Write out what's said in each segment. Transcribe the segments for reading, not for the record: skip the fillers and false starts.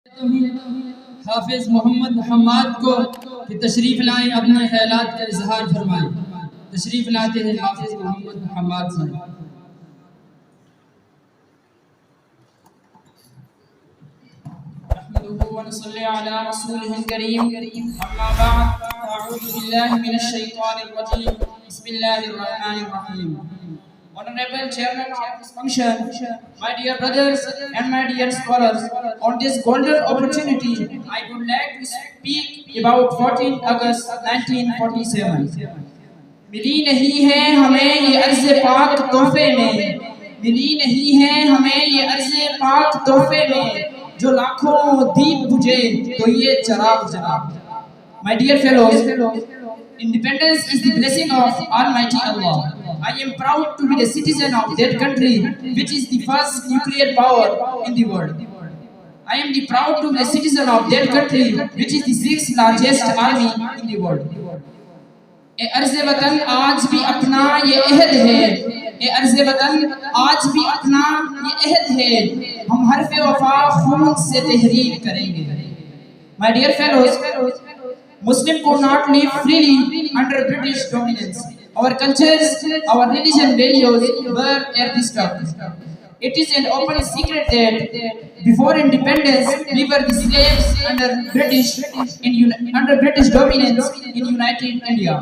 हाफिज मोहम्मद हम्माद को कि तशरीफ़ लाएं, अपने ख्यालात का इजहार फरमाएं। तशरीफ़ लाते हैं हाफिज मोहम्मद हम्माद साहब। Honorable Chairman of this function, my dear brothers and my dear scholars, on this golden opportunity, I would like to speak about 14 August 1947. मिली नहीं है हमें ये अर्ज़ पाक तोहफे में, मिली नहीं है हमें ये अर्ज़ पाक तोहफे में, जो लाखों दीप बुझे तो ये चराग जला। My dear fellows, independence is the blessing of Almighty Allah. I am proud to be the citizen of that country, which is the first nuclear power in the world. I am proud to be a citizen of that country, which is the sixth largest army in the world. ए अर्ज़े वतन आज भी अपना ये अहद है, ए अर्ज़े वतन आज भी अपना ये अहद है, हम हर्फ़े वफ़ा खून से तहरीर करेंगे। My dear fellows, Muslims could not live freely under British dominance. Our cultures, our religion values were disturbed. It is an open secret that before independence we were the slaves under British dominance in United India.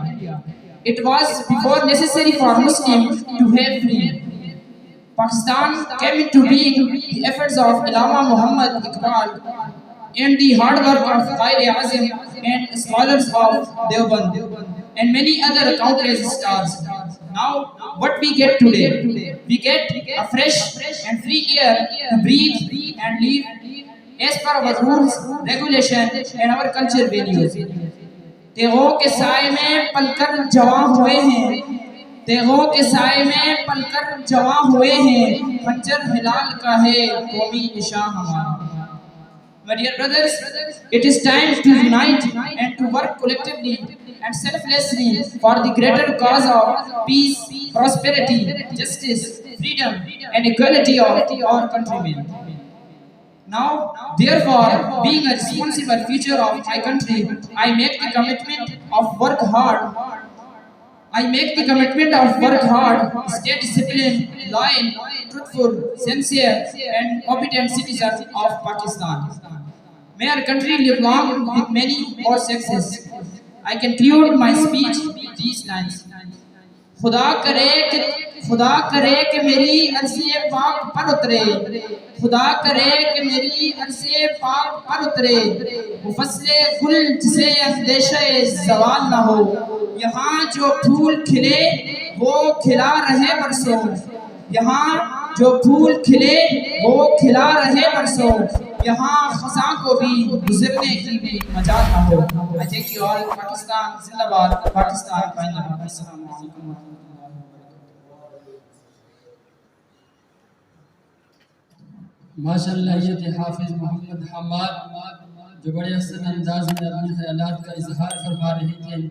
It was before necessary for Muslims to have freedom. Pakistan came into being the efforts of Allama Muhammad Iqbal and the hard work of Qaid Azim and scholars of Deoband and many other countless stars. Now, what we get today? We get a fresh and free air to breathe and live as per our rules, regulations and our culture values. तेगों के साए में पलकर जवां हुए हैं, तेगों के साए में पलकर जवां हुए हैं, खंजर हिलाल का है कौमी निशान हमारा। My dear brothers, it is time to unite and to work collectively and selflessly for the greater cause of peace, prosperity, justice, freedom and equality of our countrymen. Now, therefore, being a responsible future of my country, I make the commitment of work hard. Stay disciplined, loyal, truthful, sincere and competent citizen of Pakistan. May our country live long with many more success. I conclude my speech with these lines. खुदा करे कि मेरी अर्ज़े पाक पर उतरे, खुदा करे कि मेरी अर्ज़े पाक पर उतरे, वो फसले गुल जिसे अंदेशे ज़वाल ना हो, यहाँ जो फूल खिले वो खिला रहे बरसों, यहाँ जो फूल खिले वो खिला रहे बरसों, यहाँ ख़ज़ां को भी गुज़रने की भी मजाल ना हो। I take you all, Pakistan, Zindabaad, Pakistan, Mandrassa. Assalamu alaikum. माशाअल्लाह, ये थे हाफिज मोहम्मद हम्माद जो बड़े अहसन अंदाज में अपने ख्यालात का इजहार फरमा रहे थे।